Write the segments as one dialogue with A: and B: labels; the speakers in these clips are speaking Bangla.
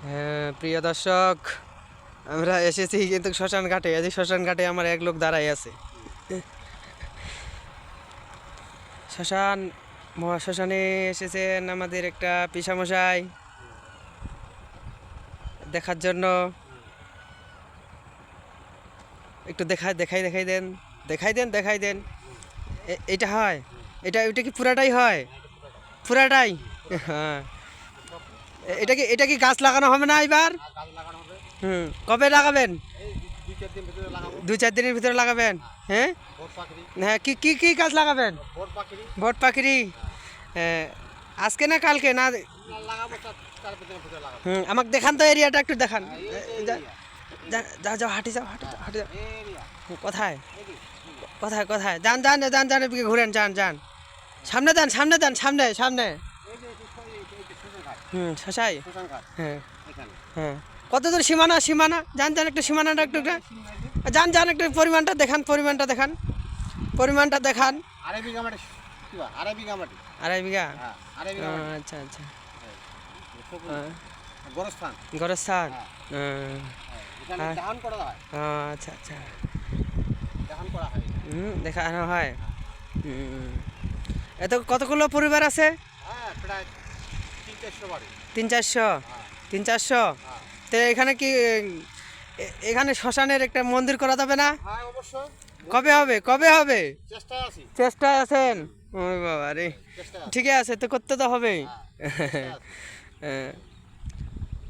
A: হ্যাঁ প্রিয় দর্শক, আমরা এসেছি কিন্তু শ্মশান ঘাটে। এই যে শ্মশান ঘাটে আমার এক লোক দাঁড়াই আছে। শ্মশানে এসেছেন আমাদের একটা পিসামশাই দেখার জন্য। একটু দেখাই দেন। এটা হয়, এটা কি পুরাটাই হয়? পুরাটাই? হ্যাঁ। এটা কি গাছ লাগানো হবে না এবার? কবে লাগাবেন? 2-4 দিনের ভিতরে লাগাবেন। হ্যাঁ হ্যাঁ, কি কি কি গাছ লাগাবেন? ভোট পাখিরি। আজকে না কালকে না? আমাকে দেখান তো, এরিয়াটা একটু দেখান। যাও হাঁটি যাও। কোথায় কোথায় কোথায়? যান এদিকে ঘুরেন, যান সামনে সামনে। শশাই। হ্যাঁ হ্যাঁ। কত দূর সীমানা? যান একটু সীমানাটা একটু যান একটু পরিমাণটা দেখান। আড়াই বিঘা? আচ্ছা। গোরস্থান। আচ্ছা। দেখানো হয়। এত কতগুলো পরিবার আছে? 300-400। তো এখানে কি এখানে শ্মশানের একটা মন্দির করা যাবে না? কবে হবে? চেষ্টায় আছেন? ও বাবা রে, ঠিক আছে, তো করতে তো হবেই।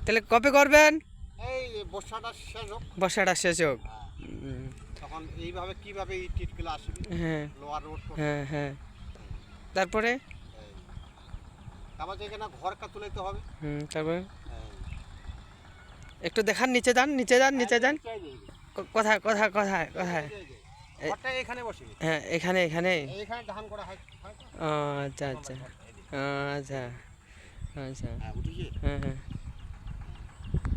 A: তাহলে কবে করবেন? বর্ষাটা শেষ হোক।
B: তখন এইভাবে কিভাবে এই টিটগুলো আসবে?
A: হ্যাঁ। তারপরে
B: আবার যেখানে ঘরটা তুলতে হবে।
A: তারপরে একটু দেখান, নিচে যান। কোথায়?
B: ঘরটা এখানে বসে।
A: হ্যাঁ এখানে।
B: এইখানে ধান করা হয়।
A: ও আচ্ছা।
B: উঠেছে?
A: হ্যাঁ।